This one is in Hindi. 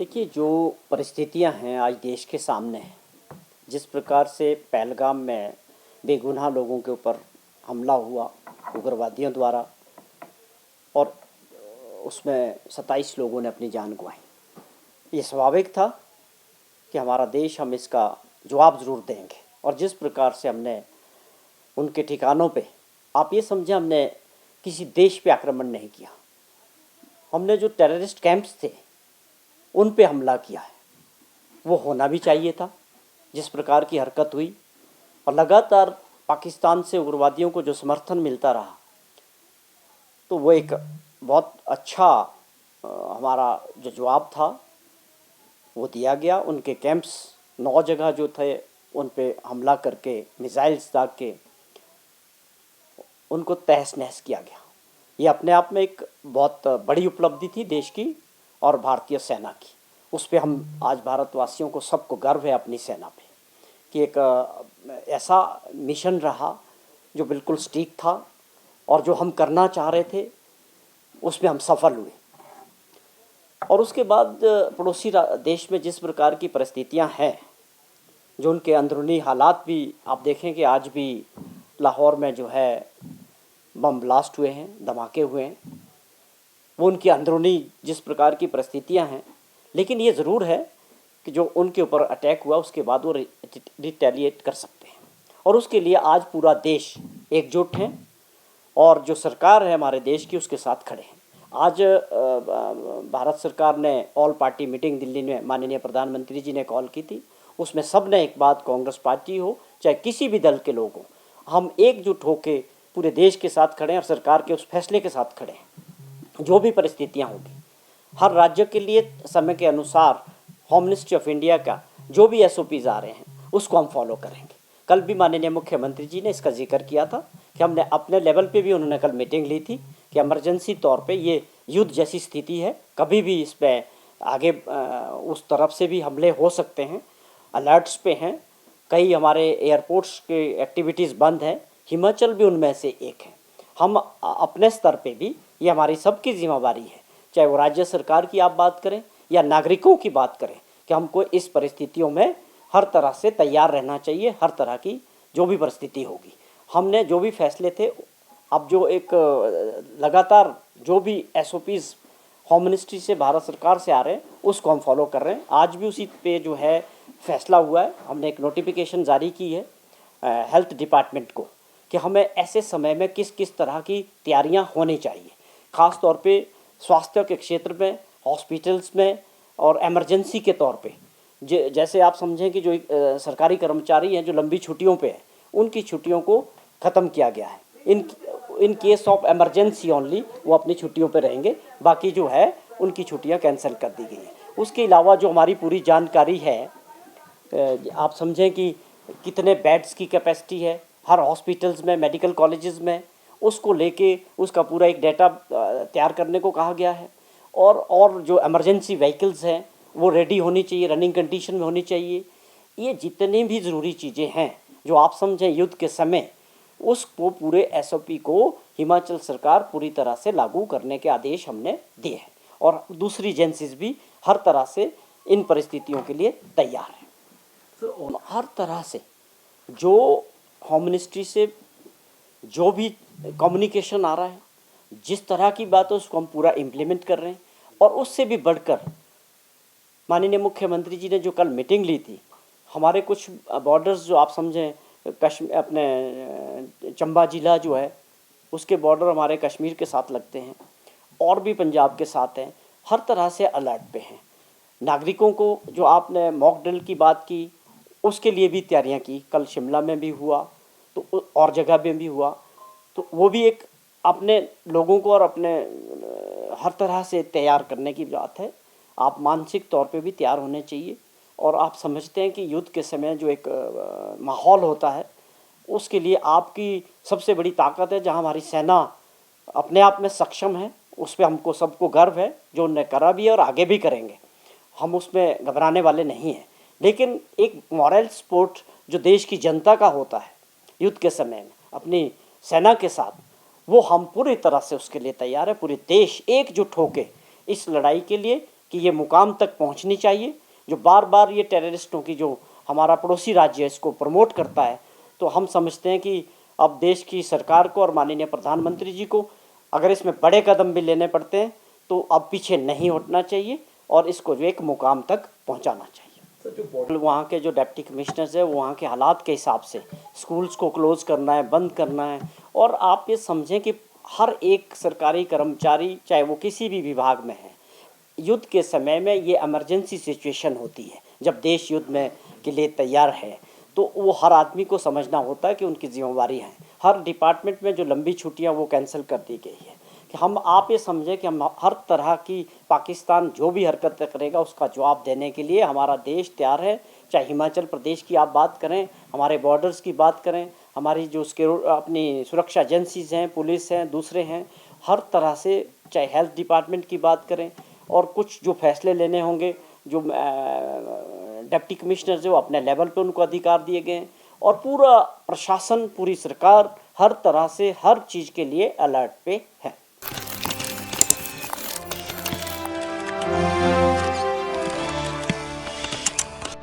देखिए, जो परिस्थितियां हैं आज देश के सामने हैं, जिस प्रकार से पहलगाम में बेगुनाह लोगों के ऊपर हमला हुआ उग्रवादियों द्वारा और उसमें 27 लोगों ने अपनी जान गंवाई। ये स्वाभाविक था कि हमारा देश, हम इसका जवाब ज़रूर देंगे। और जिस प्रकार से हमने उनके ठिकानों पे, आप ये समझें, हमने किसी देश पे आक्रमण नहीं किया, हमने जो टेररिस्ट कैंप्स थे उन पे हमला किया है। वो होना भी चाहिए था। जिस प्रकार की हरकत हुई और लगातार पाकिस्तान से उग्रवादियों को जो समर्थन मिलता रहा, तो वो एक बहुत अच्छा हमारा जो जवाब था वो दिया गया। उनके कैंप्स 9 जगह जो थे उन पे हमला करके, मिसाइल्स दाग के उनको तहस नहस किया गया। ये अपने आप में एक बहुत बड़ी उपलब्धि थी देश की और भारतीय सेना की। उस पे हम आज भारतवासियों को सबको गर्व है अपनी सेना पे कि एक ऐसा मिशन रहा जो बिल्कुल सटीक था और जो हम करना चाह रहे थे उसमें हम सफल हुए। और उसके बाद पड़ोसी देश में जिस प्रकार की परिस्थितियां हैं, जो उनके अंदरूनी हालात भी आप देखें कि आज भी लाहौर में जो है बम ब्लास्ट हुए हैं, धमाके हुए हैं, वो उनकी अंदरूनी जिस प्रकार की परिस्थितियां हैं। लेकिन ये ज़रूर है कि जो उनके ऊपर अटैक हुआ उसके बाद वो रिटेलिएट कर सकते हैं और उसके लिए आज पूरा देश एकजुट है और जो सरकार है हमारे देश की उसके साथ खड़े हैं। आज भारत सरकार ने ऑल पार्टी मीटिंग दिल्ली में माननीय प्रधानमंत्री जी ने कॉल की थी। उसमें सब ने एक बात, कांग्रेस पार्टी हो चाहे किसी भी दल के लोग हों, हम एकजुट होके पूरे देश के साथ खड़े हैं और सरकार के उस फैसले के साथ खड़े हैं। जो भी परिस्थितियां होगी, हर राज्य के लिए समय के अनुसार होम मिनिस्ट्री ऑफ इंडिया का जो भी SOPs आ रहे हैं उसको हम फॉलो करेंगे। कल भी माननीय मुख्यमंत्री जी ने इसका जिक्र किया था कि हमने अपने लेवल पे भी, उन्होंने कल मीटिंग ली थी कि इमरजेंसी तौर पे ये युद्ध जैसी स्थिति है, कभी भी इस पर आगे उस तरफ से भी हमले हो सकते हैं। अलर्ट्स पे हैं, कई हमारे एयरपोर्ट्स के एक्टिविटीज़ बंद हैं, हिमाचल भी उनमें से एक है। हम अपने स्तर पे भी, ये हमारी सबकी जिम्मेवारी है, चाहे वो राज्य सरकार की आप बात करें या नागरिकों की बात करें, कि हमको इस परिस्थितियों में हर तरह से तैयार रहना चाहिए। हर तरह की जो भी परिस्थिति होगी, हमने जो भी फैसले थे, अब जो एक लगातार जो भी SOPs होम मिनिस्ट्री से, भारत सरकार से आ रहे हैं उसको हम फॉलो कर रहे हैं। आज भी उसी पे जो है फैसला हुआ है। हमने एक नोटिफिकेशन जारी की है हेल्थ डिपार्टमेंट को कि हमें ऐसे समय में किस किस तरह की तैयारियां होनी चाहिए, ख़ास तौर पे स्वास्थ्य के क्षेत्र में, हॉस्पिटल्स में और इमरजेंसी के तौर पे। जैसे आप समझें कि जो सरकारी कर्मचारी हैं जो लंबी छुट्टियों पे हैं, उनकी छुट्टियों को ख़त्म किया गया है। In case of emergency only वो अपनी छुट्टियों पे रहेंगे, बाकी जो है उनकी छुट्टियां कैंसिल कर दी गई हैं। उसके अलावा जो हमारी पूरी जानकारी है, आप समझें कि कितने बेड्स की कैपेसिटी है हर हॉस्पिटल्स में, मेडिकल कॉलेजेस में, उसको लेके उसका पूरा एक डेटा तैयार करने को कहा गया है। और जो इमरजेंसी व्हीकल्स हैं वो रेडी होनी चाहिए, रनिंग कंडीशन में होनी चाहिए। ये जितनी भी ज़रूरी चीज़ें हैं जो आप समझें युद्ध के समय, उसको पूरे SOP को हिमाचल सरकार पूरी तरह से लागू करने के आदेश हमने दिए हैं और दूसरी एजेंसीज भी हर तरह से इन परिस्थितियों के लिए तैयार है। तो हर तरह से जो होम मिनिस्ट्री से जो भी कम्युनिकेशन आ रहा है, जिस तरह की बात है उसको हम पूरा इम्प्लीमेंट कर रहे हैं। और उससे भी बढ़कर माननीय मुख्यमंत्री जी ने जो कल मीटिंग ली थी, हमारे कुछ बॉर्डर्स जो आप समझें, कश्मीर, अपने चंबा ज़िला जो है उसके बॉर्डर हमारे कश्मीर के साथ लगते हैं और भी पंजाब के साथ हैं, हर तरह से अलर्ट पे हैं। नागरिकों को जो आपने मॉक ड्रिल की बात की, उसके लिए भी तैयारियां की। कल शिमला में भी हुआ तो और जगह में भी हुआ, तो वो भी एक अपने लोगों को और अपने हर तरह से तैयार करने की बात है। आप मानसिक तौर पे भी तैयार होने चाहिए। और आप समझते हैं कि युद्ध के समय जो एक माहौल होता है, उसके लिए आपकी सबसे बड़ी ताकत है, जहां हमारी सेना अपने आप में सक्षम है, उस पर हमको सबको गर्व है। जो उन्होंने करा भी है और आगे भी करेंगे, हम उसमें घबराने वाले नहीं हैं। लेकिन एक मॉरल सपोर्ट जो देश की जनता का होता है युद्ध के समय में अपनी सेना के साथ, वो हम पूरी तरह से उसके लिए तैयार है। पूरे देश एकजुट होकर इस लड़ाई के लिए कि ये मुकाम तक पहुंचनी चाहिए, जो बार बार ये टेररिस्टों की जो हमारा पड़ोसी राज्य है इसको प्रमोट करता है। तो हम समझते हैं कि अब देश की सरकार को और माननीय प्रधानमंत्री जी को अगर इसमें बड़े कदम भी लेने पड़ते हैं तो अब पीछे नहीं हटना चाहिए और इसको जो एक मुकाम तक पहुंचाना चाहिए। वहाँ के जो डिप्टी कमिश्नर्स है वहाँ के हालात के हिसाब से स्कूल्स को क्लोज़ करना है, बंद करना है। और आप ये समझें कि हर एक सरकारी कर्मचारी चाहे वो किसी भी विभाग में है, युद्ध के समय में ये इमरजेंसी सिचुएशन होती है, जब देश युद्ध में के लिए तैयार है तो वो हर आदमी को समझना होता है कि उनकी जिम्मेवारी है। हर डिपार्टमेंट में जो लंबी छुट्टियां वो कैंसिल कर दी गई है कि हम आप ये समझें कि हम हर तरह की पाकिस्तान जो भी हरकत करेगा उसका जवाब देने के लिए हमारा देश तैयार है। चाहे हिमाचल प्रदेश की आप बात करें, हमारे बॉर्डर्स की बात करें, हमारी जो उसके अपनी सुरक्षा एजेंसीज़ हैं, पुलिस हैं, दूसरे हैं, हर तरह से, चाहे हेल्थ डिपार्टमेंट की बात करें और कुछ जो फैसले लेने होंगे जो डिप्टी कमिश्नर जो अपने लेवल पे उनको अधिकार दिए गए हैं और पूरा प्रशासन, पूरी सरकार हर तरह से हर चीज़ के लिए अलर्ट पे है।